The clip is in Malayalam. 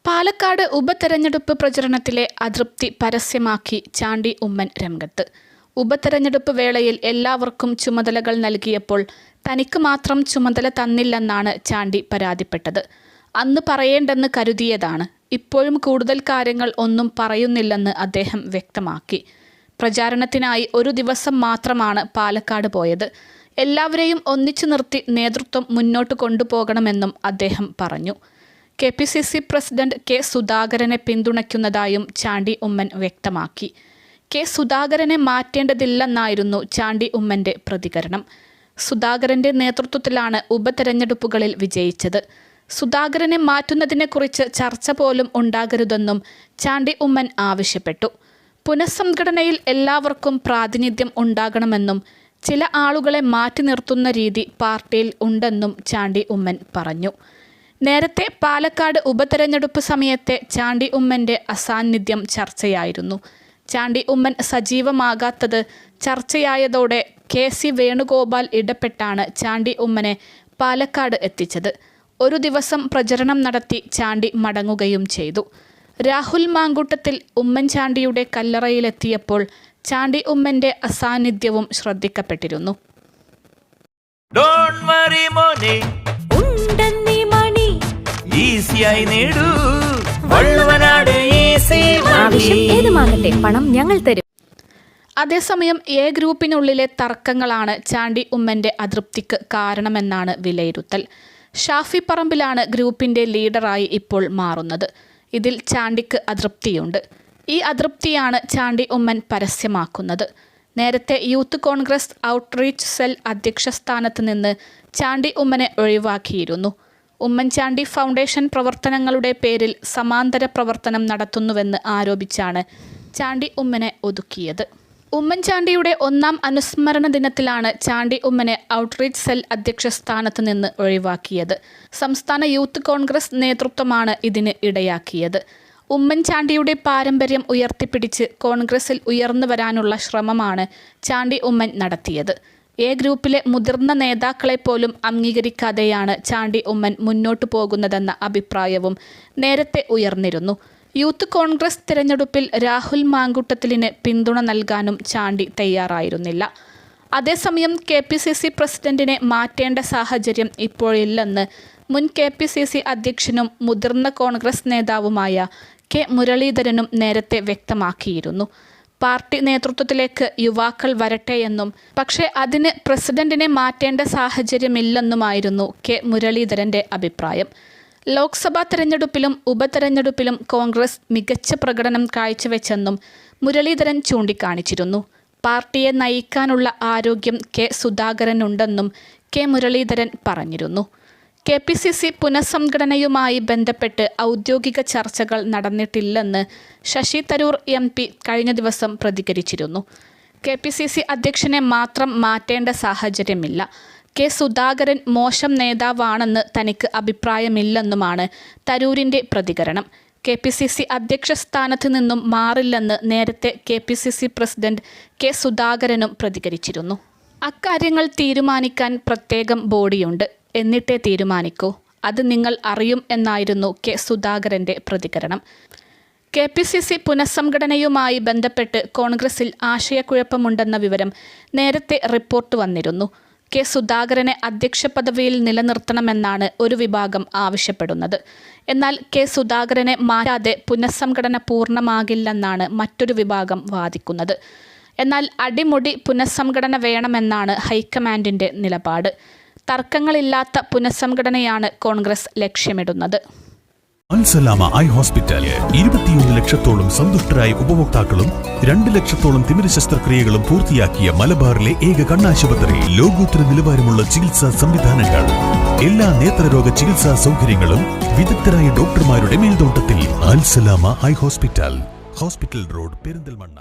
പാലക്കാട് ഉപതെരഞ്ഞെടുപ്പ് പ്രചരണത്തിലെ അതൃപ്തി പരസ്യമാക്കി ചാണ്ടി ഉമ്മൻ രംഗത്ത്. ഉപതെരഞ്ഞെടുപ്പ് വേളയിൽ എല്ലാവർക്കും ചുമതലകൾ നൽകിയപ്പോൾ തനിക്ക് മാത്രം ചുമതല തന്നില്ലെന്നാണ് ചാണ്ടി പരാതിപ്പെട്ടത്. അന്ന് പറയേണ്ടെന്ന് കരുതിയതാണ്. ഇപ്പോഴും കൂടുതൽ കാര്യങ്ങൾ ഒന്നും പറയുന്നില്ലെന്ന് അദ്ദേഹം വ്യക്തമാക്കി. പ്രചാരണത്തിനായി ഒരു ദിവസം മാത്രമാണ് പാലക്കാട് പോയത്. എല്ലാവരെയും ഒന്നിച്ചു നിർത്തി നേതൃത്വം മുന്നോട്ട് കൊണ്ടുപോകണമെന്നും അദ്ദേഹം പറഞ്ഞു. KPCC പ്രസിഡന്റ് കെ സുധാകരനെ പിന്തുണയ്ക്കുന്നതായും ചാണ്ടി ഉമ്മൻ വ്യക്തമാക്കി. കെ സുധാകരനെ മാറ്റേണ്ടതില്ലെന്നായിരുന്നു ചാണ്ടി ഉമ്മൻ്റെ പ്രതികരണം. സുധാകരൻ്റെ നേതൃത്വത്തിലാണ് ഉപതെരഞ്ഞെടുപ്പുകളിൽ വിജയിച്ചത്. സുധാകരനെ മാറ്റുന്നതിനെക്കുറിച്ച് ചർച്ച പോലും ഉണ്ടാകരുതെന്നും ചാണ്ടി ഉമ്മൻ ആവശ്യപ്പെട്ടു. പുനഃസംഘടനയിൽ എല്ലാവർക്കും പ്രാതിനിധ്യം ഉണ്ടാകണമെന്നും ചില ആളുകളെ മാറ്റി നിർത്തുന്ന രീതി പാർട്ടിയിൽ ഉണ്ടെന്നും ചാണ്ടി ഉമ്മൻ പറഞ്ഞു. നേരത്തെ പാലക്കാട് ഉപതെരഞ്ഞെടുപ്പ് സമയത്തെ ചാണ്ടി ഉമ്മൻ്റെ അസാന്നിധ്യം ചർച്ചയായിരുന്നു. ചാണ്ടി ഉമ്മൻ സജീവമാകാത്തത് ചർച്ചയായതോടെ KC വേണുഗോപാൽ ഇടപെട്ടാണ് ചാണ്ടി ഉമ്മനെ പാലക്കാട് എത്തിച്ചത്. ഒരു ദിവസം പ്രചരണം നടത്തി ചാണ്ടി മടങ്ങുകയും ചെയ്തു. രാഹുൽ മാങ്കൂട്ടത്തിൽ ഉമ്മൻചാണ്ടിയുടെ കല്ലറയിലെത്തിയപ്പോൾ ചാണ്ടി ഉമ്മൻ്റെ അസാന്നിധ്യവും ശ്രദ്ധിക്കപ്പെട്ടിരുന്നു. പണം ഞങ്ങൾ തരും. അതേസമയം A ഗ്രൂപ്പിനുള്ളിലെ തർക്കങ്ങളാണ് ചാണ്ടി ഉമ്മൻ്റെ അതൃപ്തിക്ക് കാരണമെന്നാണ് വിലയിരുത്തൽ. ഷാഫി പറമ്പിലാണ് ഗ്രൂപ്പിൻ്റെ ലീഡറായി ഇപ്പോൾ മാറുന്നത്. ഇതിൽ ചാണ്ടിക്ക് അതൃപ്തിയുണ്ട്. ഈ അതൃപ്തിയാണ് ചാണ്ടി ഉമ്മൻ പരസ്യമാക്കുന്നത്. നേരത്തെ യൂത്ത് കോൺഗ്രസ് ഔട്ട്റീച്ച് സെൽ അധ്യക്ഷ സ്ഥാനത്ത് നിന്ന് ചാണ്ടി ഉമ്മനെ ഒഴിവാക്കിയിരുന്നു. ഉമ്മൻചാണ്ടി ഫൗണ്ടേഷൻ പ്രവർത്തനങ്ങളുടെ പേരിൽ സമാന്തര പ്രവർത്തനം നടത്തുന്നുവെന്ന് ആരോപിച്ചാണ് ചാണ്ടി ഉമ്മനെ ഒതുക്കിയത്. ഉമ്മൻചാണ്ടിയുടെ 1ാം അനുസ്മരണ ദിനത്തിലാണ് ചാണ്ടി ഉമ്മനെ ഔട്ട്റീച്ച് സെൽ അധ്യക്ഷ സ്ഥാനത്ത് നിന്ന് ഒഴിവാക്കിയത്. സംസ്ഥാന യൂത്ത് കോൺഗ്രസ് നേതൃത്വമാണ് ഇതിന് ഇടയാക്കിയത്. ഉമ്മൻചാണ്ടിയുടെ പാരമ്പര്യം ഉയർത്തിപ്പിടിച്ച് കോൺഗ്രസിൽ ഉയർന്നു വരാനുള്ള ശ്രമമാണ് ചാണ്ടി ഉമ്മൻ നടത്തിയത്. A ഗ്രൂപ്പിലെ മുതിർന്ന നേതാക്കളെ പോലും അംഗീകരിക്കാതെയാണ് ചാണ്ടി ഉമ്മൻ മുന്നോട്ടു പോകുന്നതെന്ന അഭിപ്രായവും നേരത്തെ ഉയർന്നിരുന്നു. യൂത്ത് കോൺഗ്രസ് തിരഞ്ഞെടുപ്പിൽ രാഹുൽ മാങ്കൂട്ടത്തിലിന് പിന്തുണ നൽകാനും ചാണ്ടി തയ്യാറായിരുന്നില്ല. അതേസമയം KPCC പ്രസിഡന്റിനെ മാറ്റേണ്ട സാഹചര്യം ഇപ്പോഴില്ലെന്ന് മുൻ KPCC അധ്യക്ഷനും മുതിർന്ന കോൺഗ്രസ് നേതാവുമായ K മുരളീധരനും നേരത്തെ വ്യക്തമാക്കിയിരുന്നു. പാർട്ടി നേതൃത്വത്തിലേക്ക് യുവാക്കൾ വരട്ടെയെന്നും പക്ഷേ അതിന് പ്രസിഡന്റിനെ മാറ്റേണ്ട സാഹചര്യമില്ലെന്നുമായിരുന്നു K മുരളീധരൻ്റെ അഭിപ്രായം. ലോക്സഭാ തെരഞ്ഞെടുപ്പിലും ഉപതെരഞ്ഞെടുപ്പിലും കോൺഗ്രസ് മികച്ച പ്രകടനം കാഴ്ചവെച്ചെന്നും മുരളീധരൻ ചൂണ്ടിക്കാണിച്ചിരുന്നു. പാർട്ടിയെ നയിക്കാനുള്ള ആരോഗ്യം K സുധാകരനുണ്ടെന്നും K മുരളീധരൻ പറഞ്ഞിരുന്നു. KPCC പുനഃസംഘടനയുമായി ബന്ധപ്പെട്ട് ഔദ്യോഗിക ചർച്ചകൾ നടന്നിട്ടില്ലെന്ന് ശശി തരൂർ MP കഴിഞ്ഞ ദിവസം പ്രതികരിച്ചിരുന്നു. KPCC അധ്യക്ഷനെ മാത്രം മാറ്റേണ്ട സാഹചര്യമില്ല. K സുധാകരൻ മോശം നേതാവാണെന്ന് തനിക്ക് അഭിപ്രായമില്ലെന്നുമാണ് തരൂരിൻ്റെ പ്രതികരണം. KPCC അധ്യക്ഷ സ്ഥാനത്ത് നിന്നും മാറില്ലെന്ന് നേരത്തെ KPCC പ്രസിഡന്റ് K സുധാകരനും പ്രതികരിച്ചിരുന്നു. അക്കാര്യങ്ങൾ തീരുമാനിക്കാൻ പ്രത്യേകം ബോഡിയുണ്ട്, എന്നിട്ടേ തീരുമാനിക്കൂ, അത് നിങ്ങൾ അറിയും എന്നായിരുന്നു K സുധാകരൻ്റെ പ്രതികരണം. KPCC പുനഃസംഘടനയുമായി ബന്ധപ്പെട്ട് കോൺഗ്രസിൽ ആശയക്കുഴപ്പമുണ്ടെന്ന വിവരം നേരത്തെ റിപ്പോർട്ട് വന്നിരുന്നു. K സുധാകരനെ അധ്യക്ഷ പദവിയിൽ നിലനിർത്തണമെന്നാണ് ഒരു വിഭാഗം ആവശ്യപ്പെടുന്നത്. എന്നാൽ K സുധാകരനെ മാറ്റാതെ പുനഃസംഘടന പൂർണ്ണമാകില്ലെന്നാണ് മറ്റൊരു വിഭാഗം വാദിക്കുന്നത്. എന്നാൽ അടിമുടി പുനഃസംഘടന വേണമെന്നാണ് ഹൈക്കമാൻഡിൻ്റെ നിലപാട്. തർക്കങ്ങളില്ലാത്ത പുനഃസംഘടനയാണ് കോൺഗ്രസ് ലക്ഷ്യമിടുന്നത്. അൽസലാമ ഐ ഹോസ്പിറ്റൽ 21 ലക്ഷത്തോളം സന്തുഷ്ടരായ ഉപഭോക്താക്കളും 2 ലക്ഷത്തോളം തിമിര ശസ്ത്രക്രിയകളും പൂർത്തിയാക്കിയ മലബാറിലെ ഏക കണ്ണാശുപത്രി. ലോകോത്തര നിലവാരമുള്ള ചികിത്സാ സംവിധാനങ്ങൾ, എല്ലാ നേത്രരോഗ ചികിത്സാ സൗകര്യങ്ങളും വിദഗ്ധരായ ഡോക്ടർമാരുടെ മേൽനോട്ടത്തിൽ. Al Salama eye hospital, hospital road, Perinthalmanna.